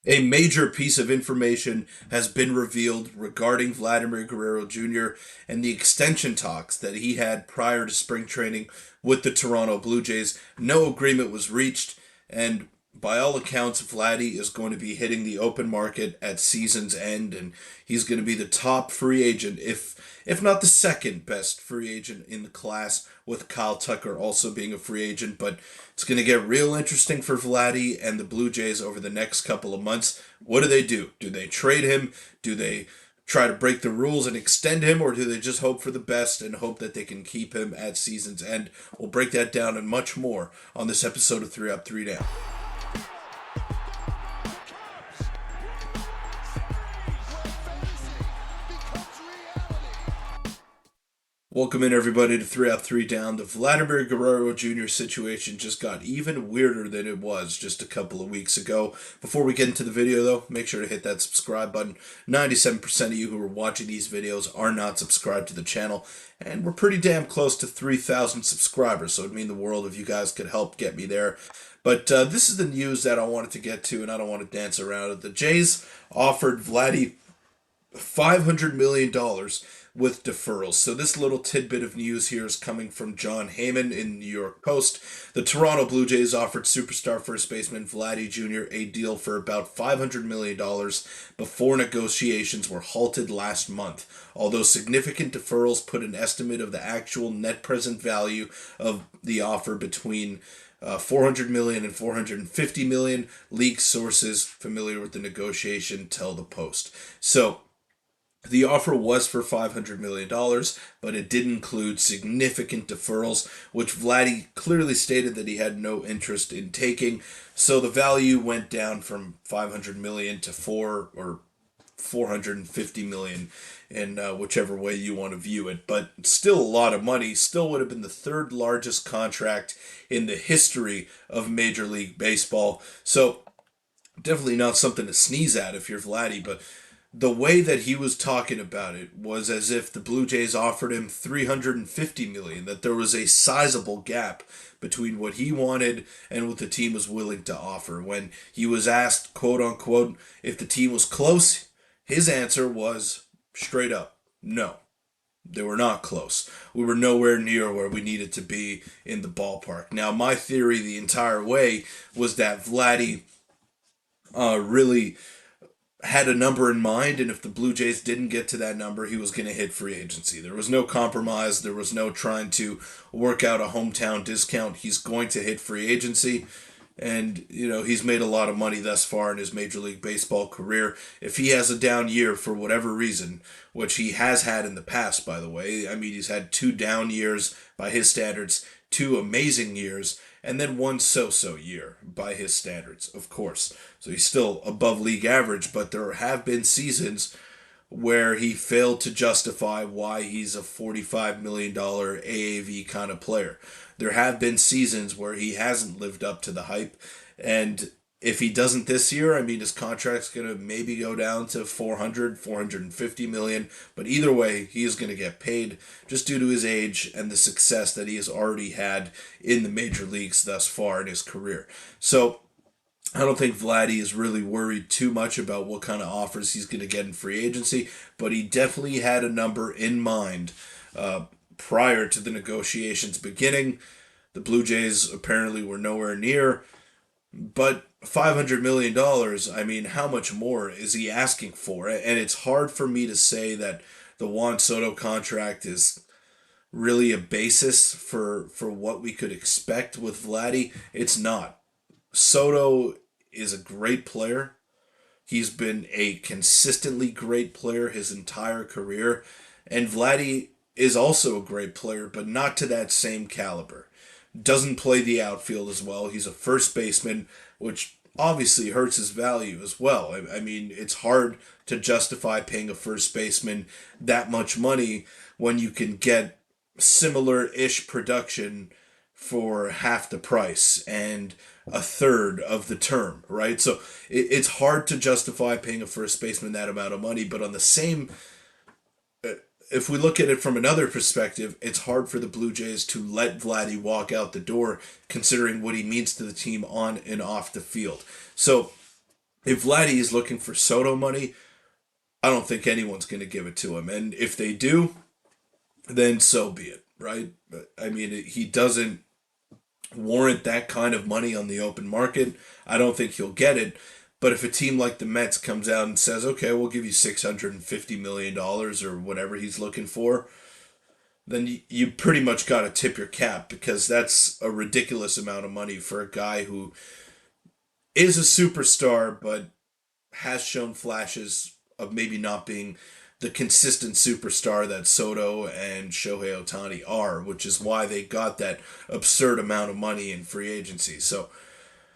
A major piece of information has been revealed regarding Vladimir Guerrero Jr. and the extension talks that he had prior to spring training with the Toronto Blue Jays. No agreement was reached, and by all accounts, Vladdy is going to be hitting the open market at season's end, and he's going to be the top free agent, if not the second best free agent in the class, with Kyle Tucker also being a free agent. But it's going to get real interesting for Vladdy and the Blue Jays over the next couple of months. What do they do? Do they trade him? Do they try to break the rules and extend him, or do they just hope for the best and hope that they can keep him at season's end? We'll break that down and much more on this episode of 3 Up, 3 Down. Welcome in, everybody, to 3 Up, 3 Down. The Vladimir Guerrero Jr. situation just got even weirder than it was just a couple of weeks ago. Before we get into the video, though, make sure to hit that subscribe button. 97% of you who are watching these videos are not subscribed to the channel, and we're pretty damn close to 3,000 subscribers, so it'd mean the world if you guys could help get me there. But this is the news that I wanted to get to, and I don't want to dance around it. The Jays offered Vladdy $500 million with deferrals. So this little tidbit of news here is coming from John Heyman in the New York Post. The Toronto Blue Jays offered superstar first baseman Vladdy Jr. a deal for about $500 million before negotiations were halted last month. Although significant deferrals put an estimate of the actual net present value of the offer between 400 million and 450 million. League sources familiar with the negotiation tell the Post. So the offer was for $500 million, but it did include significant deferrals, which Vladdy clearly stated that he had no interest in taking. So the value went down from $500 million to 450 million in whichever way you want to view it. But still a lot of money. Still would have been the third largest contract in the history of Major League Baseball. So definitely not something to sneeze at if you're Vladdy, but the way that he was talking about it was as if the Blue Jays offered him 350 million, that there was a sizable gap between what he wanted and what the team was willing to offer. When he was asked, quote unquote, if the team was close, his answer was straight up, no. They were not close. We were nowhere near where we needed to be in the ballpark. Now, my theory the entire way was that Vladdy really had a number in mind, and if the Blue Jays didn't get to that number, he was going to hit free agency. There was no compromise. There was no trying to work out a hometown discount. He's going to hit free agency, and, he's made a lot of money thus far in his Major League Baseball career. If he has a down year for whatever reason, which he has had in the past, by the way, I mean, he's had 2 down years by his standards, 2 amazing years, and then 1 so-so year by his standards, of course. So he's still above league average, but there have been seasons where he failed to justify why he's a $45 million AAV kind of player. There have been seasons where he hasn't lived up to the hype, and if he doesn't this year, I mean, his contract's going to maybe go down to 450 million, but either way, he is going to get paid just due to his age and the success that he has already had in the major leagues thus far in his career. So I don't think Vladdy is really worried too much about what kind of offers he's going to get in free agency, but he definitely had a number in mind prior to the negotiations beginning. The Blue Jays apparently were nowhere near, but $500 million, I mean, how much more is he asking for? And it's hard for me to say that the Juan Soto contract is really a basis for what we could expect with Vladdy. It's not. Soto is a great player. He's been a consistently great player his entire career. And Vladdy is also a great player, but not to that same caliber. Doesn't play the outfield as well. He's a first baseman, which obviously hurts his value as well. I mean, it's hard to justify paying a first baseman that much money when you can get similar-ish production for half the price and a third of the term, right? So it's hard to justify paying a first baseman that amount of money, but on the same, if we look at it from another perspective, it's hard for the Blue Jays to let Vladdy walk out the door, considering what he means to the team on and off the field. So If Vladdy is looking for Soto money, I don't think anyone's going to give it to him. And if they do, then so be it, right? But, I mean, he doesn't warrant that kind of money on the open market. I don't think he'll get it. But if a team like the Mets comes out and says, okay, we'll give you $650 million or whatever he's looking for, then you pretty much got to tip your cap because that's a ridiculous amount of money for a guy who is a superstar but has shown flashes of maybe not being the consistent superstar that Soto and Shohei Ohtani are, which is why they got that absurd amount of money in free agency. So,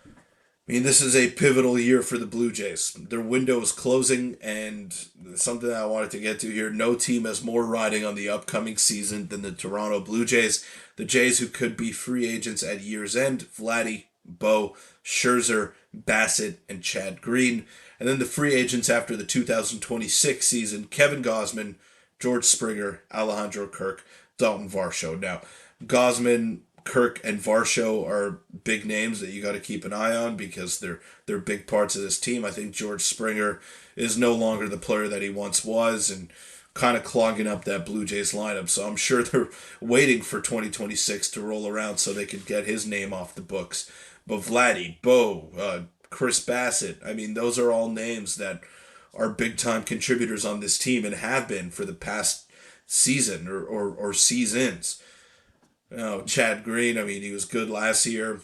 I mean, this is a pivotal year for the Blue Jays. Their window is closing, and something that I wanted to get to here, no team has more riding on the upcoming season than the Toronto Blue Jays. The Jays, who could be free agents at year's end, Vladdy, Bo, Scherzer, Bassett, and Chad Green. And then the free agents after the 2026 season, Kevin Gausman, George Springer, Alejandro Kirk, Dalton Varsho. Now, Gausman, Kirk, and Varsho are big names that you got to keep an eye on because they're big parts of this team. I think George Springer is no longer the player that he once was and kind of clogging up that Blue Jays lineup. So I'm sure they're waiting for 2026 to roll around so they could get his name off the books. But Vladdy, Bo, Chris Bassett, I mean, those are all names that are big time contributors on this team and have been for the past season or seasons. Chad Green, I mean, he was good last year.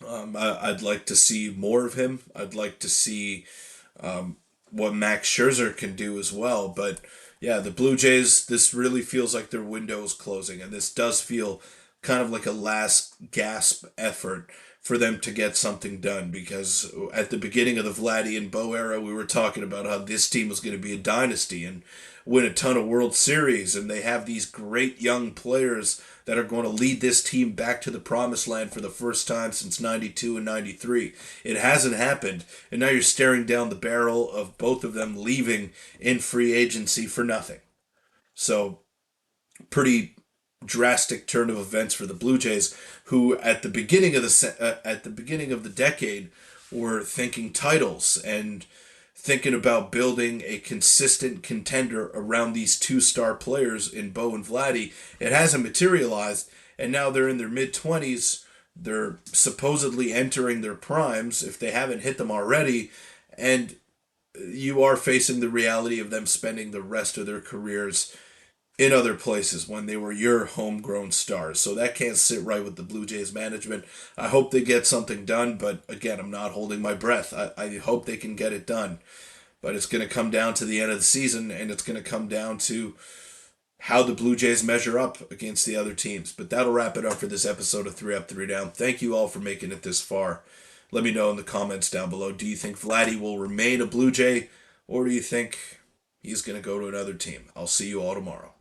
I'd like to see more of him. I'd like to see what Max Scherzer can do as well. But yeah, the Blue Jays, this really feels like their window is closing, and this does feel kind of like a last gasp effort for them to get something done because at the beginning of the Vladdy and Bo era, we were talking about how this team was going to be a dynasty and win a ton of World Series, and they have these great young players that are going to lead this team back to the promised land for the first time since 92 and 93. It hasn't happened, and now you're staring down the barrel of both of them leaving in free agency for nothing. So, pretty drastic turn of events for the Blue Jays, who at the beginning of the decade were thinking titles and thinking about building a consistent contender around these two-star players in Bo and Vladdy. It hasn't materialized, and now they're in their mid-20s. They're supposedly entering their primes if they haven't hit them already, and you are facing the reality of them spending the rest of their careers in other places when they were your homegrown stars. So that can't sit right with the Blue Jays management. I hope they get something done, but again, I'm not holding my breath. I hope they can get it done. But it's going to come down to the end of the season, and it's going to come down to how the Blue Jays measure up against the other teams. But that'll wrap it up for this episode of 3 Up, 3 Down. Thank you all for making it this far. Let me know in the comments down below. Do you think Vladdy will remain a Blue Jay, or do you think he's going to go to another team? I'll see you all tomorrow.